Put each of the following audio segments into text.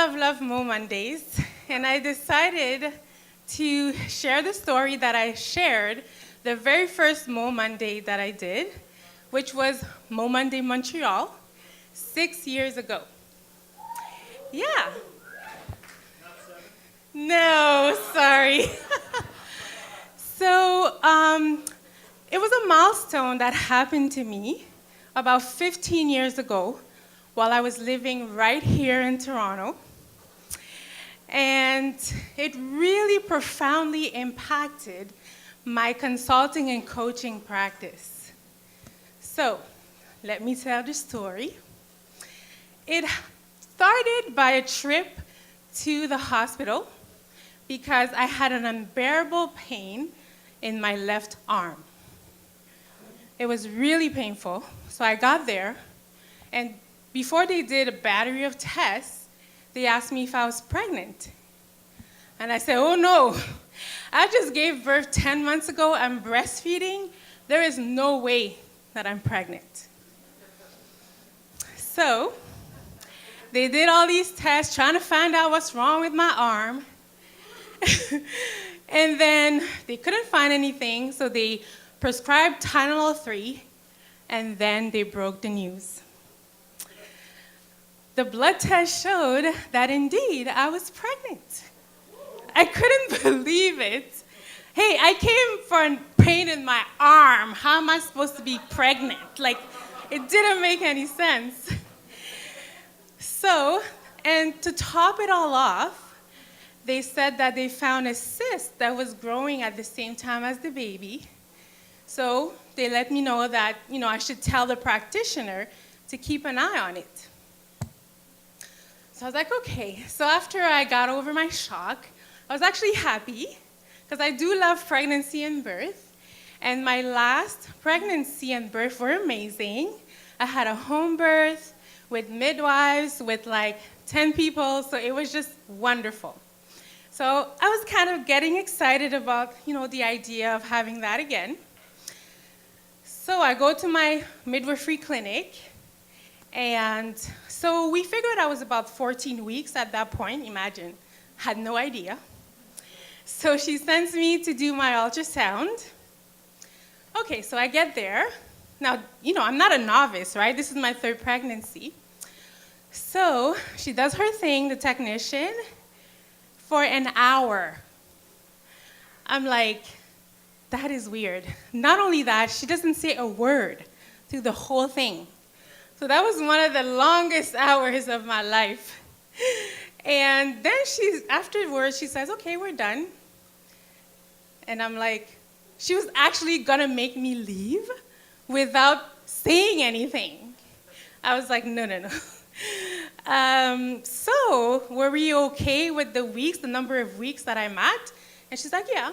love MoMondays, and I decided to share the story that I shared the very first MoMonday that I did, which was MoMonday Montreal, 6 years ago. Yeah. No, sorry. So it was a milestone that happened to me about 15 years ago while I was living right here in Toronto. And it really profoundly impacted my consulting and coaching practice. So let me tell the story. It started by a trip to the hospital because I had an unbearable pain in my left arm. It was really painful, so I got there, and before they did a battery of tests, they asked me if I was pregnant. And I said, oh no, I just gave birth 10 months ago, I'm breastfeeding, there is no way that I'm pregnant. So they did all these tests trying to find out what's wrong with my arm. And then they couldn't find anything, so they prescribed Tylenol 3, and then they broke the news. The blood test showed that indeed I was pregnant. I couldn't believe it. Hey, I came for a pain in my arm. How am I supposed to be pregnant? Like, it didn't make any sense. So, and to top it all off, they said that they found a cyst that was growing at the same time as the baby. So they let me know that, I should tell the practitioner to keep an eye on it. So I was like, okay. So after I got over my shock, I was actually happy because I do love pregnancy and birth. And my last pregnancy and birth were amazing. I had a home birth with midwives, with like 10 people, so it was just wonderful. So I was kind of getting excited about, the idea of having that again. So I go to my midwifery clinic, and so we figured I was about 14 weeks at that point, imagine, had no idea. So she sends me to do my ultrasound. Okay, so I get there. Now, I'm not a novice, right? This is my third pregnancy. So she does her thing, the technician, for an hour. I'm like, that is weird. Not only that, she doesn't say a word through the whole thing. So that was one of the longest hours of my life. And then afterwards, she says, okay, we're done. And I'm like, she was actually gonna make me leave without saying anything. I was like, no. So were we okay with the number of weeks that I'm at? And she's like, yeah.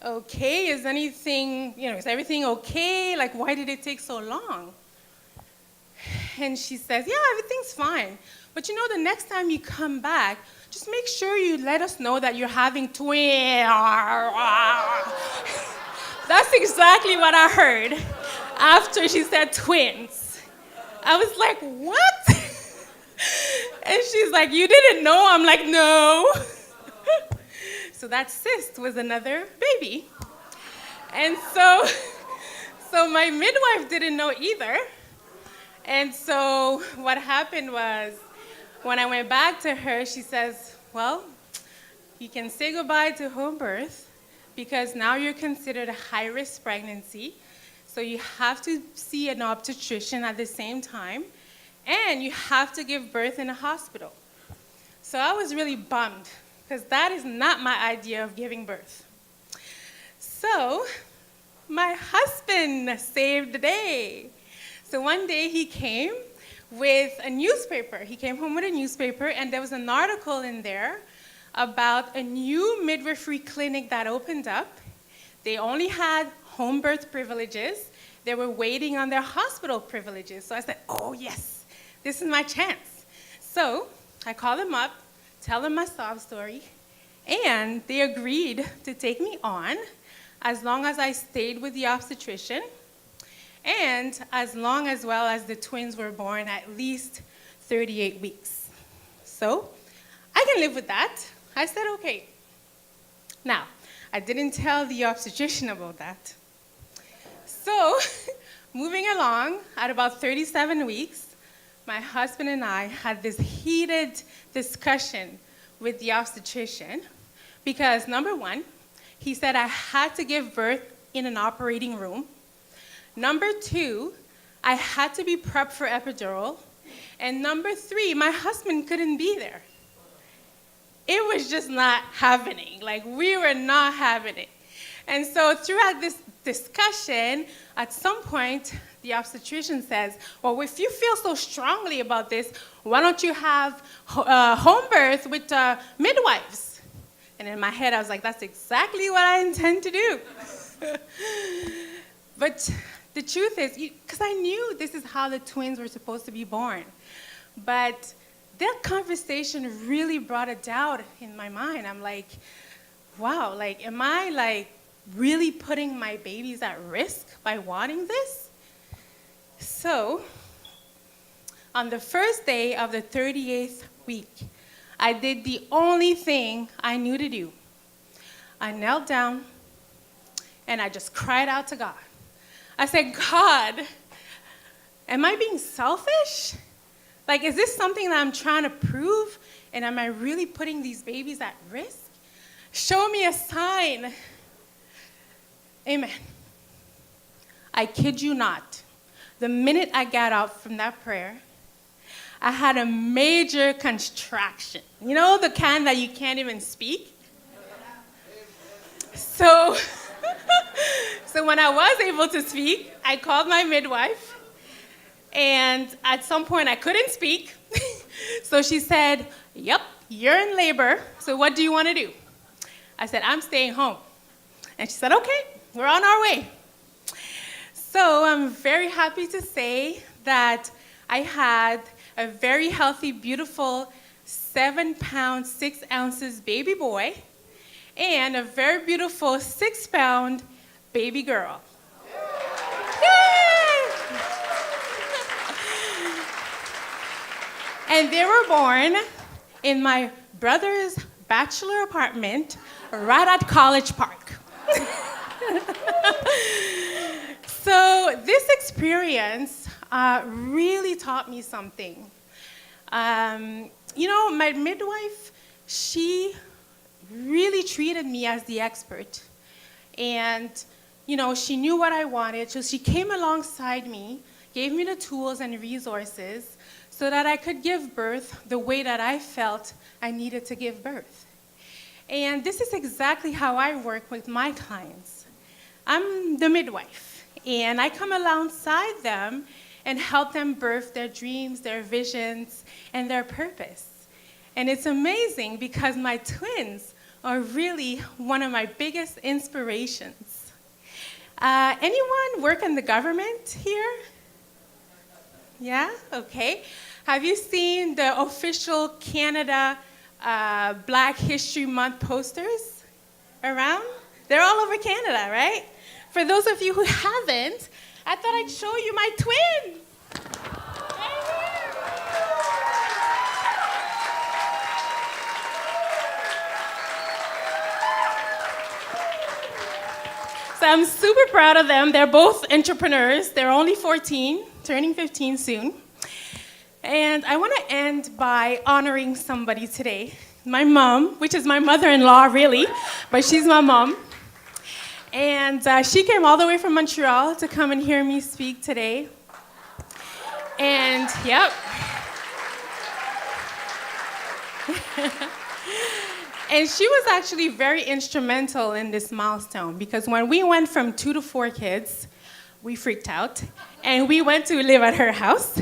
Okay, is everything okay? Like, why did it take so long? And she says, yeah, everything's fine. But the next time you come back, just make sure you let us know that you're having twins. That's exactly what I heard after she said twins. I was like, what? And she's like, you didn't know? I'm like, no. So that cyst was another baby. And so my midwife didn't know either. And so what happened was, when I went back to her, she says, well, you can say goodbye to home birth because now you're considered a high-risk pregnancy. So you have to see an obstetrician at the same time, and you have to give birth in a hospital. So I was really bummed because that is not my idea of giving birth. So my husband saved the day. So one day he came with a newspaper. He came home with a newspaper, and there was an article in there about a new midwifery clinic that opened up. They only had home birth privileges. They were waiting on their hospital privileges. So I said, oh yes, this is my chance. So I called them up, tell them my sob story, and they agreed to take me on as long as I stayed with the obstetrician, and as long as the twins were born at least 38 weeks. So I can live with that. I said, okay. Now, I didn't tell the obstetrician about that. So, moving along, at about 37 weeks, my husband and I had this heated discussion with the obstetrician because, number one, he said I had to give birth in an operating room. Number two, I had to be prepped for epidural. And number three, my husband couldn't be there. It was just not happening. Like, we were not having it. And so throughout this discussion, at some point, the obstetrician says, well, if you feel so strongly about this, why don't you have home birth with midwives? And in my head, I was like, that's exactly what I intend to do. But the truth is, because I knew this is how the twins were supposed to be born. But that conversation really brought a doubt in my mind. I'm like, wow, like, am I like really putting my babies at risk by wanting this? So, on the first day of the 38th week, I did the only thing I knew to do. I knelt down and I just cried out to God. I said, God, am I being selfish? Like, is this something that I'm trying to prove? And am I really putting these babies at risk? Show me a sign. Amen. I kid you not. The minute I got out from that prayer, I had a major contraction. You know the kind that you can't even speak? So, so when I was able to speak, I called my midwife. And at some point, I couldn't speak. So she said, yep, you're in labor. So what do you want to do? I said, I'm staying home. And she said, okay, we're on our way. So I'm very happy to say that I had a very healthy, beautiful 7-pound, 6 ounces baby boy and a very beautiful 6-pound baby girl. And they were born in my brother's bachelor apartment right at College Park. So this experience really taught me something. You know, my midwife, she really treated me as the expert. And, you know, she knew what I wanted, so she came alongside me, gave me the tools and resources so that I could give birth the way that I felt I needed to give birth. And this is exactly how I work with my clients. I'm the midwife, and I come alongside them and help them birth their dreams, their visions, and their purpose. And it's amazing because my twins are really one of my biggest inspirations. Anyone work in the government here? Yeah? Okay. Have you seen the official Canada Black History Month posters around? They're all over Canada, right? For those of you who haven't, I thought I'd show you my twins. Right here. So I'm super proud of them. They're both entrepreneurs. They're only 14, turning 15 soon. And I want to end by honoring somebody today. My mom, which is my mother-in-law, really, but she's my mom. And she came all the way from Montreal to come and hear me speak today. And, yep. And she was actually very instrumental in this milestone because when we went from 2 to 4 kids, we freaked out. And we went to live at her house.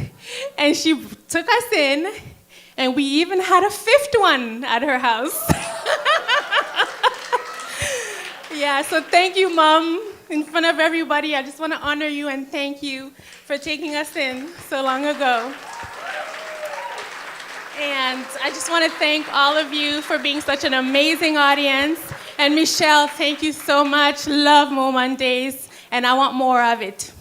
And she took us in. And we even had a 5th one at her house. Yeah, so thank you, Mom. In front of everybody, I just want to honor you and thank you for taking us in so long ago. And I just want to thank all of you for being such an amazing audience. And Michelle, thank you so much. Love MoMondays, and I want more of it.